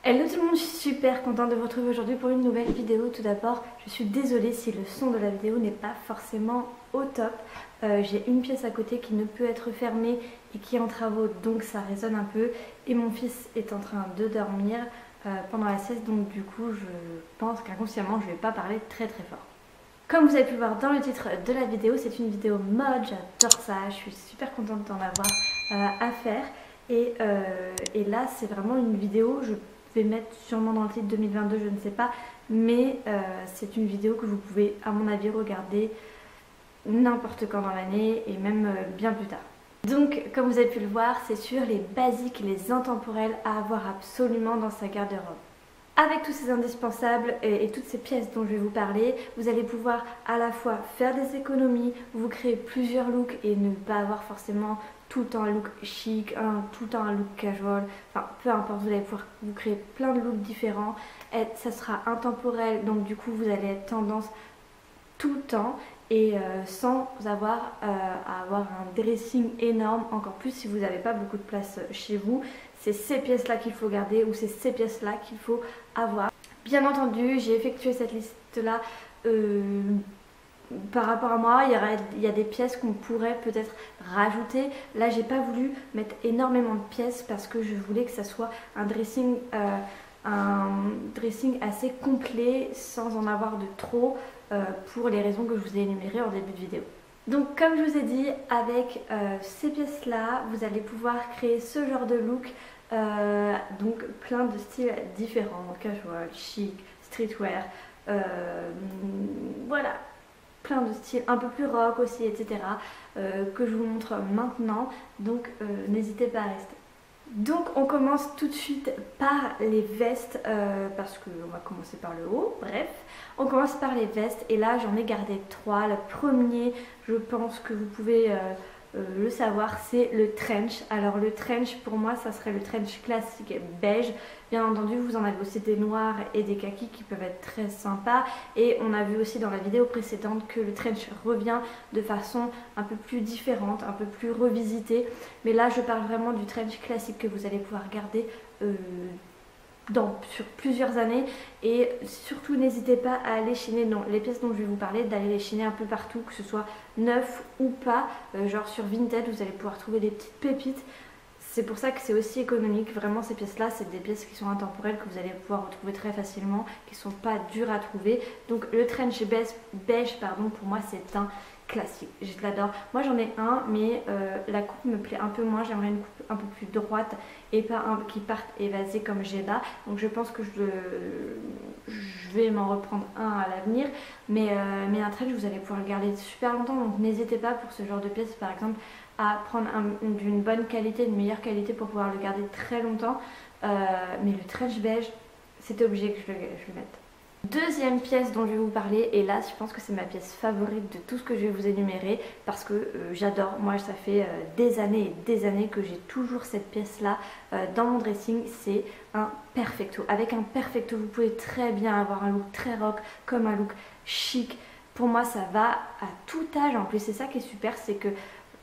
Hello tout le monde, je suis super contente de vous retrouver aujourd'hui pour une nouvelle vidéo. Tout d'abord, je suis désolée si le son de la vidéo n'est pas forcément au top. J'ai une pièce à côté qui ne peut être fermée et qui est en travaux, donc ça résonne un peu. Et mon fils est en train de dormir pendant la sieste, donc du coup je pense qu'inconsciemment je ne vais pas parler très fort. Comme vous avez pu le voir dans le titre de la vidéo, c'est une vidéo mode, j'adore ça, je suis super contente d'en avoir à faire. Et là c'est vraiment une vidéo, je vais mettre sûrement dans le titre 2022, je ne sais pas, mais c'est une vidéo que vous pouvez à mon avis regarder n'importe quand dans l'année et même bien plus tard. Donc comme vous avez pu le voir, c'est sur les basiques, les intemporels à avoir absolument dans sa garde-robe. Avec tous ces indispensables et toutes ces pièces dont je vais vous parler, vous allez pouvoir à la fois faire des économies, vous créer plusieurs looks et ne pas avoir forcément tout le temps un look chic, tout le temps un look casual, enfin peu importe, vous allez pouvoir vous créer plein de looks différents. Et ça sera intemporel, donc du coup vous allez être tendance tout le temps et sans avoir à avoir un dressing énorme, encore plus si vous n'avez pas beaucoup de place chez vous. C'est ces pièces là qu'il faut garder ou c'est ces pièces là qu'il faut avoir. Bien entendu, j'ai effectué cette liste là par rapport à moi. Il y a des pièces qu'on pourrait peut-être rajouter. Là j'ai pas voulu mettre énormément de pièces parce que je voulais que ça soit un dressing assez complet sans en avoir de trop pour les raisons que je vous ai énumérées en début de vidéo. Donc comme je vous ai dit, avec ces pièces là vous allez pouvoir créer ce genre de look, donc plein de styles différents, casual, chic, streetwear, voilà, plein de styles un peu plus rock aussi, etc. Que je vous montre maintenant, donc n'hésitez pas à rester. Donc on commence tout de suite par les vestes, parce qu'on va commencer par le haut, bref. On commence par les vestes et là j'en ai gardé 3. Le premier, je pense que vous pouvez le savoir, c'est le trench. Alors le trench pour moi ça serait le trench classique beige. Bien entendu vous en avez aussi des noirs et des kakis qui peuvent être très sympas. Et on a vu aussi dans la vidéo précédente que le trench revient de façon un peu plus différente, un peu plus revisitée. Mais là je parle vraiment du trench classique que vous allez pouvoir garder sur plusieurs années. Et surtout n'hésitez pas à aller chiner les pièces dont je vais vous parler, d'aller les chiner un peu partout, que ce soit neuf ou pas, genre sur Vinted vous allez pouvoir trouver des petites pépites. C'est pour ça que c'est aussi économique. Vraiment ces pièces là c'est des pièces qui sont intemporelles, que vous allez pouvoir retrouver très facilement, qui sont pas dures à trouver. Donc le trench beige pardon, pour moi c'est un classique, je l'adore. Moi j'en ai un mais la coupe me plaît un peu moins, j'aimerais une coupe un peu plus droite et pas qui parte évasée comme j'ai là. Donc je pense que je vais m'en reprendre un à l'avenir, mais un trench vous allez pouvoir le garder super longtemps, donc n'hésitez pas pour ce genre de pièces par exemple à prendre d'une bonne qualité, une meilleure qualité pour pouvoir le garder très longtemps. Mais le trench beige c'était obligé que je le mette. Deuxième pièce dont je vais vous parler, et là je pense que c'est ma pièce favorite de tout ce que je vais vous énumérer parce que j'adore. Moi ça fait des années et des années que j'ai toujours cette pièce là dans mon dressing, c'est un perfecto. Avec un perfecto vous pouvez très bien avoir un look très rock comme un look chic. Pour moi ça va à tout âge en plus, c'est ça qui est super, c'est que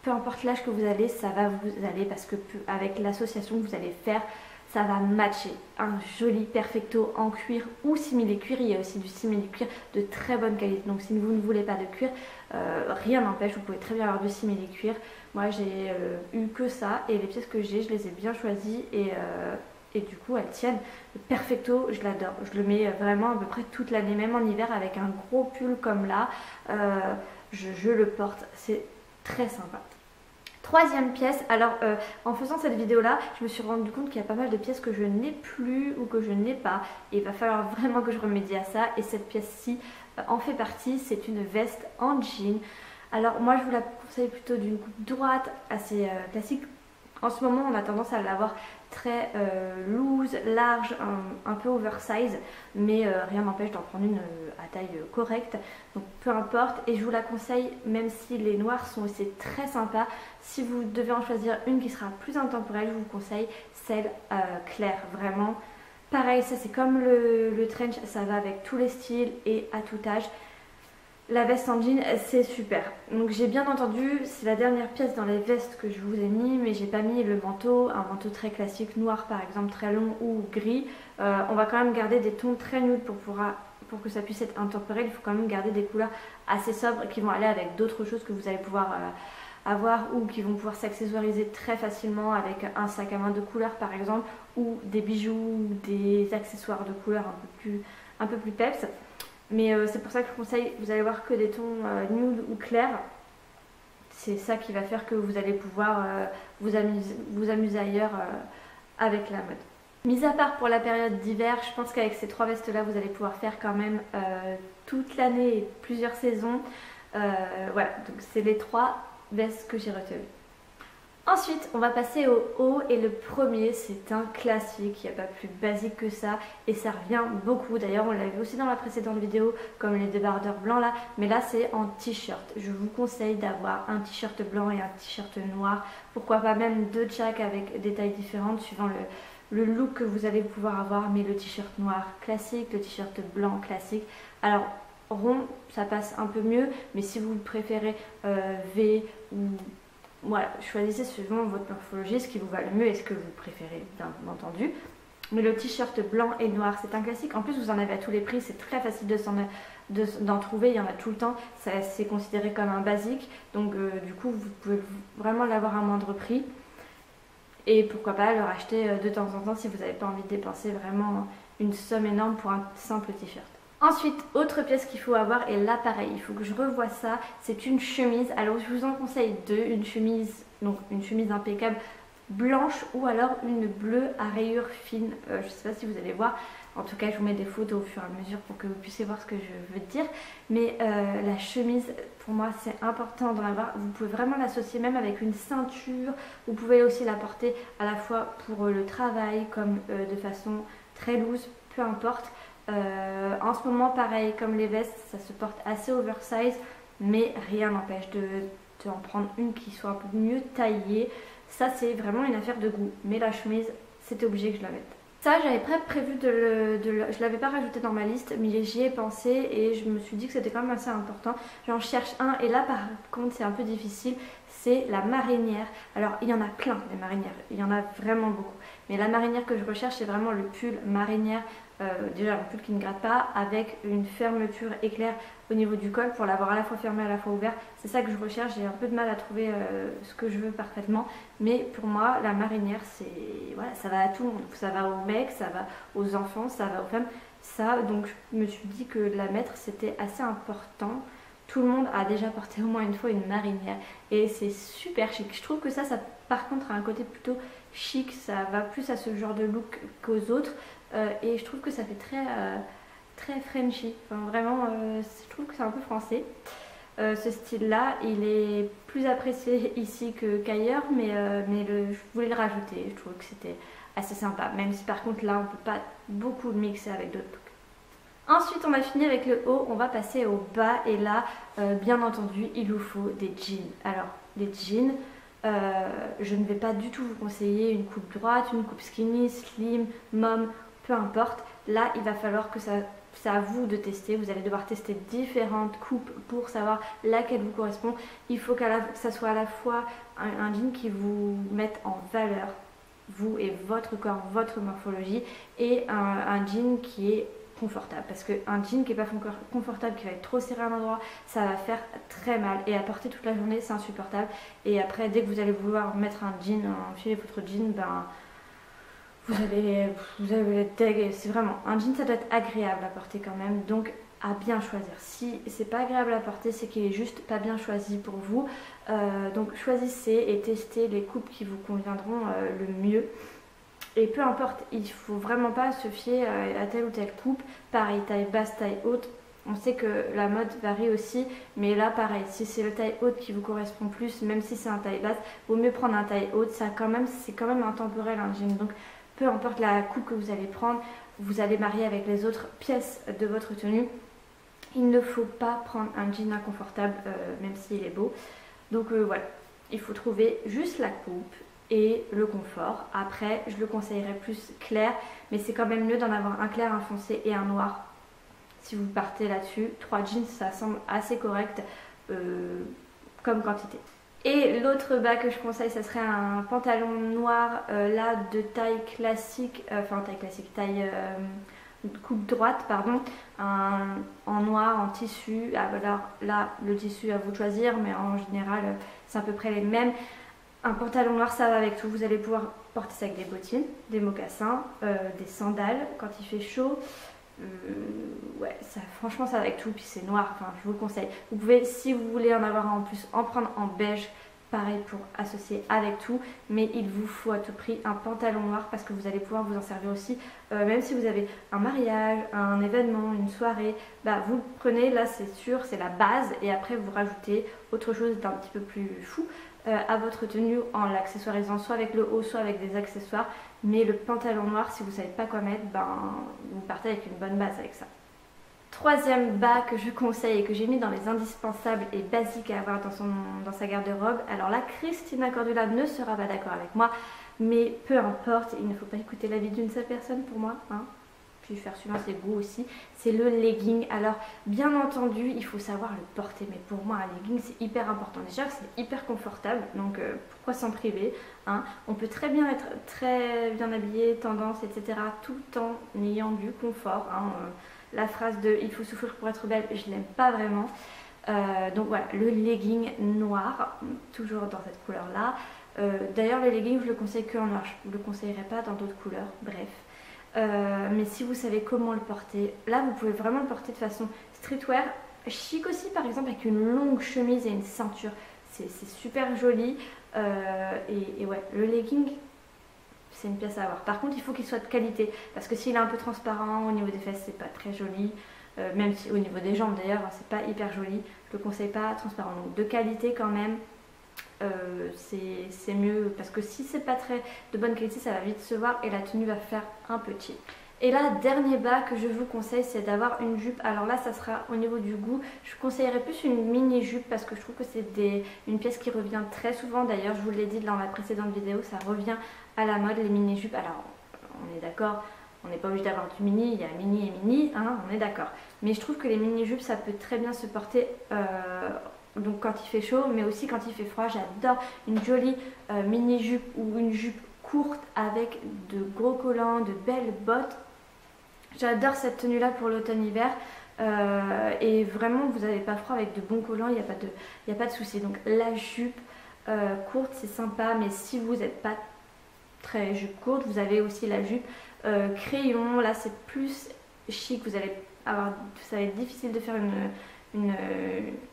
peu importe l'âge que vous avez, ça va vous aller parce que avec l'association que vous allez faire, ça va matcher. Un joli perfecto en cuir ou simili-cuir. Il y a aussi du simili-cuir de très bonne qualité. Donc si vous ne voulez pas de cuir, rien n'empêche, vous pouvez très bien avoir du simili-cuir. Moi j'ai eu que ça et les pièces que j'ai, je les ai bien choisies et du coup elles tiennent. Le perfecto, je l'adore. Je le mets vraiment à peu près toute l'année, même en hiver avec un gros pull comme là. Je le porte, c'est très sympa. Troisième pièce, alors en faisant cette vidéo là je me suis rendu compte qu'il y a pas mal de pièces que je n'ai plus ou que je n'ai pas et il va falloir vraiment que je remédie à ça et cette pièce-ci en fait partie. C'est une veste en jean. Alors moi je vous la conseille plutôt d'une coupe droite assez classique. En ce moment on a tendance à l'avoir très loose, large, un peu oversize, mais rien n'empêche d'en prendre une à taille correcte, donc peu importe. Et je vous la conseille même si les noirs sont aussi très sympas. Si vous devez en choisir une qui sera plus intemporelle, je vous conseille celle claire, vraiment. Pareil, ça c'est comme le trench, ça va avec tous les styles et à tout âge. La veste en jean, c'est super. Donc j'ai bien entendu, c'est la dernière pièce dans les vestes que je vous ai mis, mais j'ai pas mis le manteau, un manteau très classique, noir par exemple, très long ou gris. On va quand même garder des tons très nude pour que ça puisse être intemporel. Il faut quand même garder des couleurs assez sobres qui vont aller avec d'autres choses que vous allez pouvoir avoir ou qui vont pouvoir s'accessoiriser très facilement avec un sac à main de couleur par exemple, ou des bijoux, des accessoires de couleur un peu plus peps. Mais c'est pour ça que je conseille, vous allez voir que des tons nude ou clairs. C'est ça qui va faire que vous allez pouvoir vous amuser ailleurs avec la mode. Mis à part pour la période d'hiver, je pense qu'avec ces 3 vestes là vous allez pouvoir faire quand même toute l'année et plusieurs saisons. Voilà, donc c'est les 3 vestes que j'ai retenues. Ensuite, on va passer au haut et le premier, c'est un classique, il n'y a pas plus basique que ça et ça revient beaucoup. D'ailleurs, on l'a vu aussi dans la précédente vidéo, comme les débardeurs blancs là, mais là c'est en t-shirt. Je vous conseille d'avoir un t-shirt blanc et un t-shirt noir, pourquoi pas même 2 de chaque avec des tailles différentes suivant le look que vous allez pouvoir avoir, mais le t-shirt noir classique, le t-shirt blanc classique. Alors, rond, ça passe un peu mieux, mais si vous préférez V ou... Voilà, choisissez selon votre morphologie ce qui vous va le mieux et ce que vous préférez, bien entendu. Mais le t-shirt blanc et noir, c'est un classique. En plus, vous en avez à tous les prix, c'est très facile d'en trouver, il y en a tout le temps. C'est considéré comme un basique, donc du coup, vous pouvez vraiment l'avoir à moindre prix. Et pourquoi pas le racheter de temps en temps si vous n'avez pas envie de dépenser vraiment une somme énorme pour un simple t-shirt. Ensuite, autre pièce qu'il faut avoir, et là pareil, il faut que je revoie ça, c'est une chemise. Alors je vous en conseille 2, une chemise impeccable blanche ou alors une bleue à rayures fines. Je ne sais pas si vous allez voir, en tout cas je vous mets des photos au fur et à mesure pour que vous puissiez voir ce que je veux dire. Mais la chemise, pour moi c'est important d'en avoir, vous pouvez vraiment l'associer même avec une ceinture. Vous pouvez aussi la porter à la fois pour le travail comme de façon très loose, peu importe. En ce moment pareil, comme les vestes, ça se porte assez oversize, mais rien n'empêche de en prendre une qui soit un peu mieux taillée. Ça c'est vraiment une affaire de goût, mais la chemise c'était obligé que je la mette. Ça j'avais prévu je l'avais pas rajouté dans ma liste, mais j'y ai pensé et je me suis dit que c'était quand même assez important. J'en cherche un et là par contre c'est un peu difficile, c'est la marinière. Alors il y en a plein des marinières, il y en a vraiment beaucoup, mais la marinière que je recherche c'est vraiment le pull marinière. Déjà un pull qui ne gratte pas avec une fermeture éclair au niveau du col pour l'avoir à la fois fermé à la fois ouvert. C'est ça que je recherche, j'ai un peu de mal à trouver ce que je veux parfaitement, mais pour moi la marinière c'est voilà, ça va à tout le monde, ça va aux mecs, ça va aux enfants, ça va aux femmes, ça, donc je me suis dit que la mettre c'était assez important. Tout le monde a déjà porté au moins une fois une marinière et c'est super chic. Je trouve que ça par contre a un côté plutôt chic, ça va plus à ce genre de look qu'aux autres. Et je trouve que ça fait très Frenchy, enfin, vraiment je trouve que c'est un peu français. Ce style là il est plus apprécié ici qu'ailleurs, mais je voulais le rajouter, je trouve que c'était assez sympa, même si par contre là on peut pas beaucoup le mixer avec d'autres looks. Ensuite on a fini avec le haut, on va passer au bas et là bien entendu il vous faut des jeans. Alors les jeans, je ne vais pas du tout vous conseiller une coupe droite, une coupe skinny, slim, mom, peu importe. Là il va falloir que c'est à vous de tester, vous allez devoir tester différentes coupes pour savoir laquelle vous correspond. Il faut que ça soit à la fois un jean qui vous mette en valeur, vous et votre corps, votre morphologie, et un jean qui est confortable, parce qu'un jean qui n'est pas confortable, qui va être trop serré à un endroit, ça va faire très mal et à porter toute la journée c'est insupportable. Et après dès que vous allez vouloir mettre un jean, enfiler votre jean, ben vous allez être deg. C'est vraiment un jean, ça doit être agréable à porter quand même, donc à bien choisir. Si c'est pas agréable à porter, c'est qu'il est juste pas bien choisi pour vous. Donc choisissez et testez les coupes qui vous conviendront le mieux. Et peu importe, il faut vraiment pas se fier à telle ou telle coupe. Pareil, taille basse, taille haute. On sait que la mode varie aussi, mais là pareil, si c'est le taille haute qui vous correspond plus, même si c'est un taille basse, vaut mieux prendre un taille haute. C'est quand même intemporel un jean. Donc peu importe la coupe que vous allez prendre, vous allez marier avec les autres pièces de votre tenue. Il ne faut pas prendre un jean inconfortable, même s'il est beau. Donc voilà, il faut trouver juste la coupe et le confort. Après, je le conseillerais plus clair, mais c'est quand même mieux d'en avoir un clair, un foncé et un noir. si vous partez là-dessus. 3 jeans, ça semble assez correct comme quantité. Et l'autre bas que je conseille, ça serait un pantalon noir, là de taille classique, taille coupe droite, pardon, en noir, en tissu. Alors là, le tissu à vous de choisir, mais en général, c'est à peu près les mêmes. Un pantalon noir, ça va avec tout. Vous allez pouvoir porter ça avec des bottines, des mocassins, des sandales quand il fait chaud. Ouais, ça, franchement, ça va avec tout. Puis c'est noir, enfin, je vous le conseille. Vous pouvez, si vous voulez en avoir un en plus, en prendre en beige. Pareil pour associer avec tout, mais il vous faut à tout prix un pantalon noir parce que vous allez pouvoir vous en servir aussi, même si vous avez un mariage, un événement, une soirée, bah vous prenez, là c'est sûr, c'est la base, et après vous rajoutez autre chose d'un petit peu plus fou à votre tenue en l'accessoirisant soit avec le haut, soit avec des accessoires, mais le pantalon noir, si vous savez pas quoi mettre, ben vous partez avec une bonne base avec ça. Troisième bas que je conseille et que j'ai mis dans les indispensables et basiques à avoir dans sa garde-robe. Alors là, Christina Cordula ne sera pas d'accord avec moi, mais peu importe, il ne faut pas écouter l'avis d'une seule personne pour moi, hein. Puis faire suivre ses goûts aussi. C'est le legging. Alors bien entendu, il faut savoir le porter, mais pour moi un legging c'est hyper important. Déjà c'est hyper confortable, donc pourquoi s'en priver, hein. On peut très bien être très bien habillé, tendance, etc. tout en ayant du confort, hein. La phrase de il faut souffrir pour être belle, je l'aime pas vraiment. Donc voilà, le legging noir, toujours dans cette couleur là. D'ailleurs le legging je le conseille que en noir, je ne le conseillerais pas dans d'autres couleurs, bref. Mais si vous savez comment le porter, là vous pouvez vraiment le porter de façon streetwear, chic aussi, par exemple avec une longue chemise et une ceinture, c'est super joli. Et ouais, le legging, c'est une pièce à avoir. Par contre, il faut qu'il soit de qualité, parce que s'il est un peu transparent au niveau des fesses, c'est pas très joli. Même si au niveau des jambes d'ailleurs, c'est pas hyper joli. Je le conseille pas transparent. Donc de qualité quand même, c'est mieux, parce que si c'est pas très de bonne qualité, ça va vite se voir et la tenue va faire un peu cheap. Et là, dernier bas que je vous conseille, c'est d'avoir une jupe. Alors là, ça sera au niveau du goût. Je conseillerais plus une mini jupe parce que je trouve que c'est une pièce qui revient très souvent. D'ailleurs, je vous l'ai dit dans la précédente vidéo, ça revient à la mode, les mini jupes. Alors, on est d'accord, on n'est pas obligé d'avoir du mini, il y a mini et mini, hein, on est d'accord. Mais je trouve que les mini jupes, ça peut très bien se porter donc quand il fait chaud, mais aussi quand il fait froid. J'adore une jolie mini jupe ou une jupe courte avec de gros collants, de belles bottes. J'adore cette tenue là pour l'automne-hiver, et vraiment vous n'avez pas froid avec de bons collants, il n'y a pas de souci. Donc la jupe courte c'est sympa, mais si vous n'êtes pas très jupe courte, vous avez aussi la jupe crayon. Là c'est plus chic, ça va être difficile de faire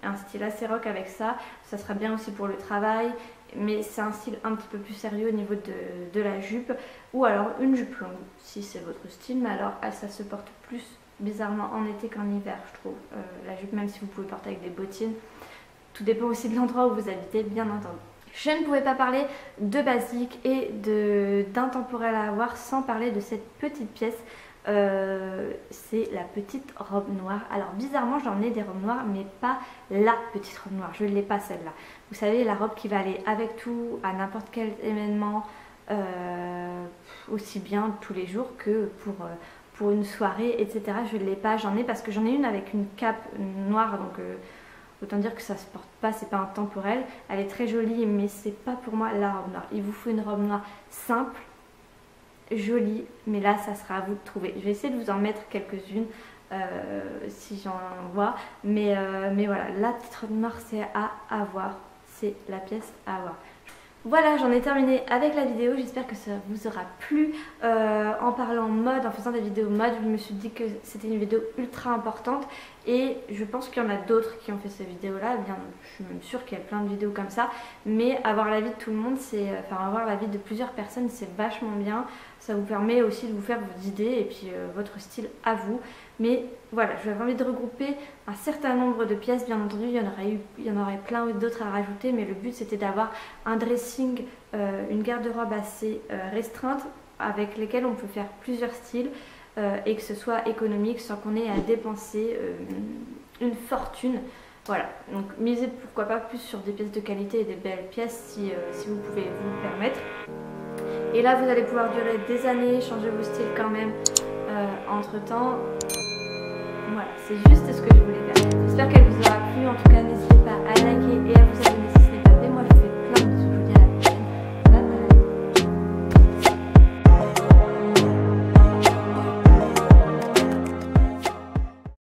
un style assez rock avec ça. Ça sera bien aussi pour le travail, mais c'est un style un petit peu plus sérieux au niveau de la jupe. Ou alors une jupe longue si c'est votre style, mais alors ça se porte plus bizarrement en été qu'en hiver, je trouve, la jupe, même si vous pouvez porter avec des bottines. Tout dépend aussi de l'endroit où vous habitez, bien entendu. Je ne pouvais pas parler de basique et d'intemporel à avoir sans parler de cette petite pièce. C'est la petite robe noire. Alors bizarrement j'en ai des robes noires, mais pas la petite robe noire, je ne l'ai pas celle-là. Vous savez, la robe qui va aller avec tout, à n'importe quel événement, aussi bien tous les jours que pour une soirée, etc. Je ne l'ai pas, j'en ai parce que j'en ai une avec une cape noire, donc autant dire que ça se porte pas, c'est pas intemporel. Elle est très jolie, mais c'est pas pour moi la robe noire. Il vous faut une robe noire simple, jolie, mais là ça sera à vous de trouver. Je vais essayer de vous en mettre quelques-unes si j'en vois, mais voilà, la petite robe noire c'est à avoir, c'est la pièce à avoir. Voilà, j'en ai terminé avec la vidéo, j'espère que ça vous aura plu. En parlant mode, en faisant des vidéos mode, je me suis dit que c'était une vidéo ultra importante et je pense qu'il y en a d'autres qui ont fait ces vidéos là. Bien, je suis même sûre qu'il y a plein de vidéos comme ça, mais avoir l'avis de tout le monde, avoir l'avis de plusieurs personnes, c'est vachement bien. Ça vous permet aussi de vous faire vos idées et puis votre style à vous. Mais voilà, j'avais envie de regrouper un certain nombre de pièces. Bien entendu, il y en aurait plein d'autres à rajouter, mais le but c'était d'avoir un dressing, une garde-robe assez restreinte avec lesquelles on peut faire plusieurs styles et que ce soit économique sans qu'on ait à dépenser une fortune. Voilà, donc misez pourquoi pas plus sur des pièces de qualité et des belles pièces si vous pouvez vous le permettre. Et là vous allez pouvoir durer des années, changer vos styles quand même entre temps. Voilà, c'est juste ce que je voulais faire. J'espère qu'elle vous aura plu. En tout cas, n'hésitez pas à liker et à vous abonner si ce n'est pas fait. Moi, je vous fais plein